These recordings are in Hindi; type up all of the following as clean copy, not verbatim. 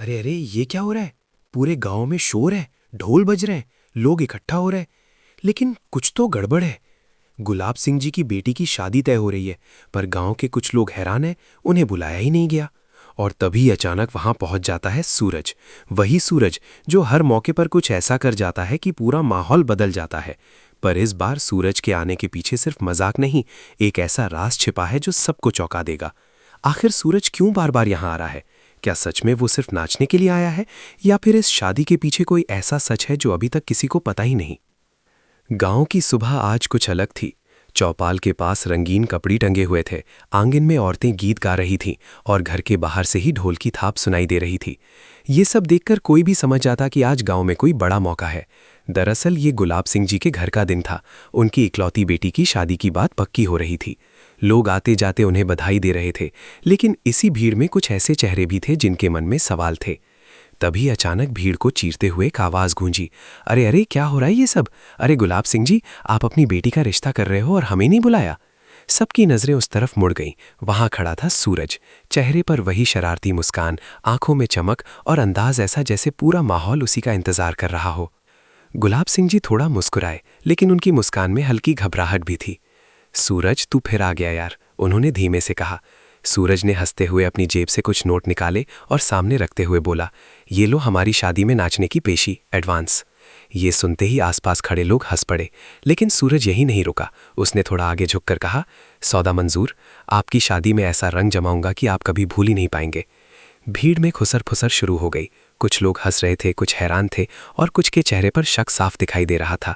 अरे अरे, ये क्या हो रहा है? पूरे गांव में शोर है, ढोल बज रहे हैं, लोग इकट्ठा हो रहे हैं। लेकिन कुछ तो गड़बड़ है। गुलाब सिंह जी की बेटी की शादी तय हो रही है, पर गांव के कुछ लोग हैरान हैं, उन्हें बुलाया ही नहीं गया। और तभी अचानक वहां पहुंच जाता है सूरज। वही सूरज जो हर मौके पर कुछ ऐसा कर जाता है कि पूरा माहौल बदल जाता है। पर इस बार सूरज के आने के पीछे सिर्फ मजाक नहीं, एक ऐसा राज छिपा है जो सबको चौंका देगा। आखिर सूरज क्यों बार बार यहाँ आ रहा है? क्या सच में वो सिर्फ नाचने के लिए आया है, या फिर इस शादी के पीछे कोई ऐसा सच है जो अभी तक किसी को पता ही नहीं? गांव की सुबह आज कुछ अलग थी। चौपाल के पास रंगीन कपड़े टंगे हुए थे, आंगन में औरतें गीत गा रही थीं और घर के बाहर से ही ढोल की थाप सुनाई दे रही थी। ये सब देखकर कोई भी समझ जाता कि आज गांव में कोई बड़ा मौका है। दरअसल ये गुलाब सिंह जी के घर का दिन था। उनकी इकलौती बेटी की शादी की बात पक्की हो रही थी। लोग आते जाते उन्हें बधाई दे रहे थे, लेकिन इसी भीड़ में कुछ ऐसे चेहरे भी थे जिनके मन में सवाल थे। तभी अचानक भीड़ को चीरते हुए एक आवाज गूंजी, अरे अरे, क्या हो रहा है ये सब? अरे गुलाब सिंह जी, आप अपनी बेटी का रिश्ता कर रहे हो और हमें नहीं बुलाया? सबकी नजरें उस तरफ मुड़ गईं। वहां खड़ा था सूरज, चेहरे पर वही शरारती मुस्कान, आंखों में चमक और अंदाज ऐसा जैसे पूरा माहौल उसी का इंतजार कर रहा हो। गुलाब सिंह जी थोड़ा मुस्कुराए, लेकिन उनकी मुस्कान में हल्की घबराहट भी थी। सूरज, तू फिर आ गया यार, उन्होंने धीमे से कहा। सूरज ने हंसते हुए अपनी जेब से कुछ नोट निकाले और सामने रखते हुए बोला, ये लो हमारी शादी में नाचने की पेशी, एडवांस। ये सुनते ही आसपास खड़े लोग हंस पड़े, लेकिन सूरज यही नहीं रुका। उसने थोड़ा आगे झुककर कहा, सौदा मंजूर, आपकी शादी में ऐसा रंग जमाऊंगा कि आप कभी भूल ही नहीं पाएंगे। भीड़ में खुसर फुसर शुरू हो गई। कुछ लोग हंस रहे थे, कुछ हैरान थे और कुछ के चेहरे पर शक साफ दिखाई दे रहा था।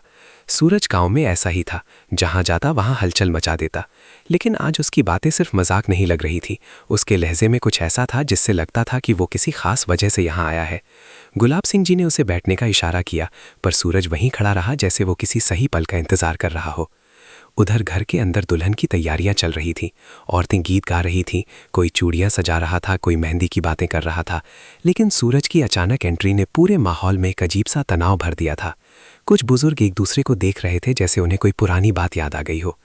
सूरज गांव में ऐसा ही था, जहां जाता वहां हलचल मचा देता। लेकिन आज उसकी बातें सिर्फ मजाक नहीं लग रही थी। उसके लहजे में कुछ ऐसा था जिससे लगता था कि वो किसी खास वजह से यहाँ आया है। गुलाब सिंह जी ने उसे बैठने का इशारा किया, पर सूरज वहीं खड़ा रहा जैसे वो किसी सही पल का इंतजार कर रहा हो। उधर घर के अंदर दुल्हन की तैयारियां चल रही थी। औरतें गीत गा रही थीं, कोई चूड़ियां सजा रहा था, कोई मेहंदी की बातें कर रहा था। लेकिन सूरज की अचानक एंट्री ने पूरे माहौल में एक अजीब सा तनाव भर दिया था। कुछ बुजुर्ग एक दूसरे को देख रहे थे जैसे उन्हें कोई पुरानी बात याद आ गई हो।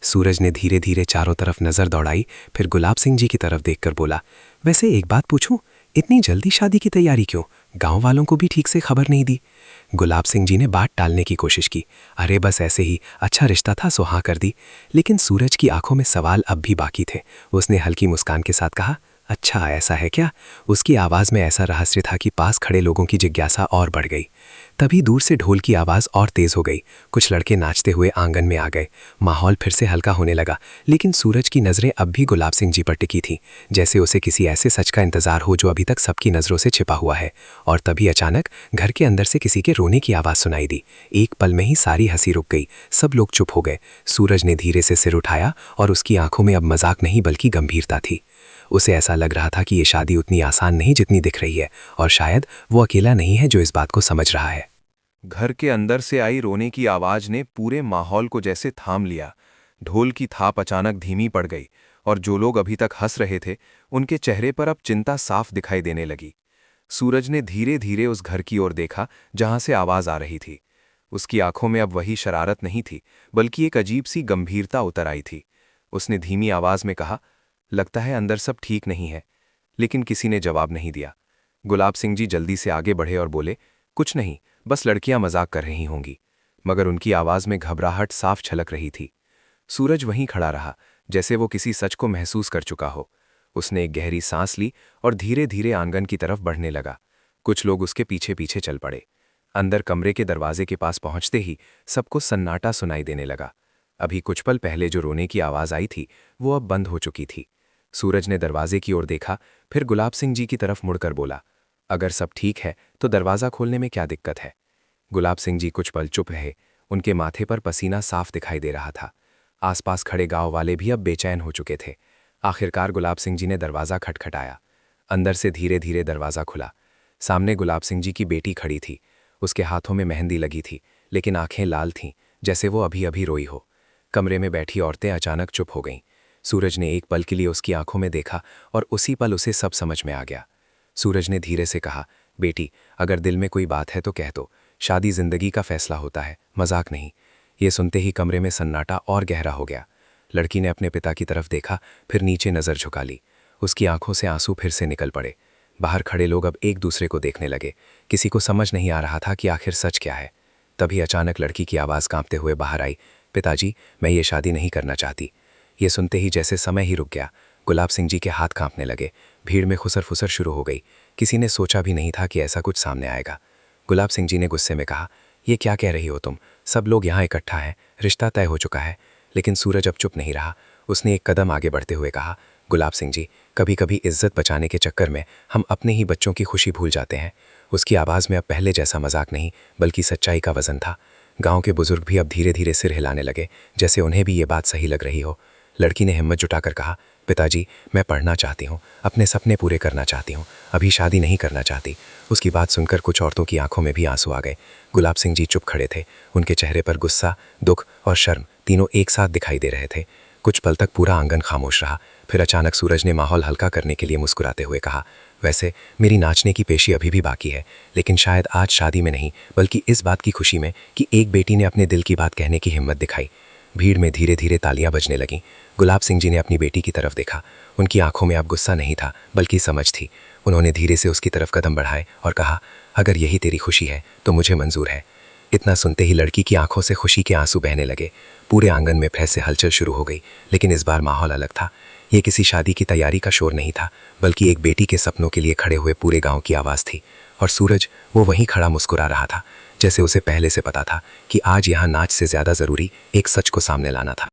सूरज ने धीरे धीरे चारों तरफ नजर दौड़ाई, फिर गुलाब सिंह जी की तरफ देखकर बोला, वैसे एक बात पूछूं, इतनी जल्दी शादी की तैयारी क्यों? गांव वालों को भी ठीक से खबर नहीं दी? गुलाब सिंह जी ने बात टालने की कोशिश की, अरे बस ऐसे ही, अच्छा रिश्ता था सो हाँ कर दी। लेकिन सूरज की आंखों में सवाल अब भी बाकी थे। उसने हल्की मुस्कान के साथ कहा, अच्छा ऐसा है क्या? उसकी आवाज़ में ऐसा रहस्य था कि पास खड़े लोगों की जिज्ञासा और बढ़ गई। तभी दूर से ढोल की आवाज़ और तेज़ हो गई। कुछ लड़के नाचते हुए आंगन में आ गए। माहौल फिर से हल्का होने लगा, लेकिन सूरज की नज़रें अब भी गुलाब सिंह जी पर टिकी थीं, जैसे उसे किसी ऐसे सच का इंतजार हो जो अभी तक सबकी नज़रों से छिपा हुआ है। और तभी अचानक घर के अंदर से किसी के रोने की आवाज़ सुनाई दी। एक पल में ही सारी हंसी रुक गई, सब लोग चुप हो गए। सूरज ने धीरे से सिर उठाया और उसकी आंखों में अब मजाक नहीं बल्कि गंभीरता थी। उसे ऐसा लग रहा था कि ये शादी उतनी आसान नहीं जितनी दिख रही है, और शायद वो अकेला नहीं है जो इस बात को समझ रहा है। घर के अंदर से आई रोने की आवाज ने पूरे माहौल को जैसे थाम लिया। ढोल की थाप अचानक धीमी पड़ गई और जो लोग अभी तक हंस रहे थे उनके चेहरे पर अब चिंता साफ दिखाई देने लगी। सूरज ने धीरे धीरे उस घर की ओर देखा जहां से आवाज आ रही थी। उसकी आंखों में अब वही शरारत नहीं थी, बल्कि एक अजीब सी गंभीरता उतर आई थी। उसने धीमी आवाज में कहा, लगता है अंदर सब ठीक नहीं है। लेकिन किसी ने जवाब नहीं दिया। गुलाब सिंह जी जल्दी से आगे बढ़े और बोले, कुछ नहीं, बस लड़कियां मजाक कर रही होंगी। मगर उनकी आवाज में घबराहट साफ छलक रही थी। सूरज वहीं खड़ा रहा, जैसे वो किसी सच को महसूस कर चुका हो। उसने एक गहरी सांस ली और धीरे धीरे आंगन की तरफ बढ़ने लगा। कुछ लोग उसके पीछे पीछे चल पड़े। अंदर कमरे के दरवाजे के पास पहुंचते ही सबको सन्नाटा सुनाई देने लगा। अभी कुछ पल पहले जो रोने की आवाज आई थी वो अब बंद हो चुकी थी। सूरज ने दरवाजे की ओर देखा, फिर गुलाब सिंह जी की तरफ मुड़कर बोला, अगर सब ठीक है तो दरवाज़ा खोलने में क्या दिक्कत है? गुलाब सिंह जी कुछ पल चुप रहे। उनके माथे पर पसीना साफ दिखाई दे रहा था। आसपास खड़े गांव वाले भी अब बेचैन हो चुके थे। आखिरकार गुलाब सिंह जी ने दरवाज़ा खटखटाया। अंदर से धीरे धीरे दरवाज़ा खुला। सामने गुलाब सिंह जी की बेटी खड़ी थी। उसके हाथों में मेहंदी लगी थी, लेकिन आंखें लाल थीं, जैसे वो अभी अभी रोई हो। कमरे में बैठी औरतें अचानक चुप हो गईं। सूरज ने एक पल के लिए उसकी आंखों में देखा और उसी पल उसे सब समझ में आ गया। सूरज ने धीरे से कहा, बेटी, अगर दिल में कोई बात है तो कह दो। शादी जिंदगी का फैसला होता है, मजाक नहीं। ये सुनते ही कमरे में सन्नाटा और गहरा हो गया। लड़की ने अपने पिता की तरफ देखा, फिर नीचे नज़र झुका ली। उसकी आंखों से आंसू फिर से निकल पड़े। बाहर खड़े लोग अब एक दूसरे को देखने लगे। किसी को समझ नहीं आ रहा था कि आखिर सच क्या है। तभी अचानक लड़की की आवाज़ कांपते हुए बाहर आई, पिताजी, मैं ये शादी नहीं करना चाहती। ये सुनते ही जैसे समय ही रुक गया। गुलाब सिंह जी के हाथ कांपने लगे। भीड़ में खुसर फुसर शुरू हो गई। किसी ने सोचा भी नहीं था कि ऐसा कुछ सामने आएगा। गुलाब सिंह जी ने गुस्से में कहा, ये क्या कह रही हो तुम? सब लोग यहाँ इकट्ठा हैं, रिश्ता तय हो चुका है। लेकिन सूरज अब चुप नहीं रहा। उसने एक कदम आगे बढ़ते हुए कहा, गुलाब सिंह जी, कभी कभी इज्जत बचाने के चक्कर में हम अपने ही बच्चों की खुशी भूल जाते हैं। उसकी आवाज़ में अब पहले जैसा मजाक नहीं बल्कि सच्चाई का वजन था। गांव के बुजुर्ग भी अब धीरे धीरे सिर हिलाने लगे, जैसे उन्हें भी ये बात सही लग रही हो। लड़की ने हिम्मत जुटाकर कहा, पिताजी, मैं पढ़ना चाहती हूँ, अपने सपने पूरे करना चाहती हूँ, अभी शादी नहीं करना चाहती। उसकी बात सुनकर कुछ औरतों की आंखों में भी आंसू आ गए। गुलाब सिंह जी चुप खड़े थे। उनके चेहरे पर गुस्सा, दुख और शर्म तीनों एक साथ दिखाई दे रहे थे। कुछ पल तक पूरा आंगन खामोश रहा। फिर अचानक सूरज ने माहौल हल्का करने के लिए मुस्कुराते हुए कहा, वैसे मेरी नाचने की पेशी अभी भी बाकी है, लेकिन शायद आज शादी में नहीं बल्कि इस बात की खुशी में कि एक बेटी ने अपने दिल की बात कहने की हिम्मत दिखाई। भीड़ में धीरे धीरे तालियां बजने लगीं। गुलाब सिंह जी ने अपनी बेटी की तरफ देखा। उनकी आंखों में अब गुस्सा नहीं था बल्कि समझ थी। उन्होंने धीरे से उसकी तरफ कदम बढ़ाए और कहा, अगर यही तेरी खुशी है तो मुझे मंजूर है। इतना सुनते ही लड़की की आंखों से खुशी के आंसू बहने लगे। पूरे आंगन में फिर से हलचल शुरू हो गई, लेकिन इस बार माहौल अलग था। ये किसी शादी की तैयारी का शोर नहीं था बल्कि एक बेटी के सपनों के लिए खड़े हुए पूरे गांव की आवाज़ थी। और सूरज, वो वहीं खड़ा मुस्कुरा रहा था, जैसे उसे पहले से पता था कि आज यहाँ नाच से ज़्यादा ज़रूरी एक सच को सामने लाना था।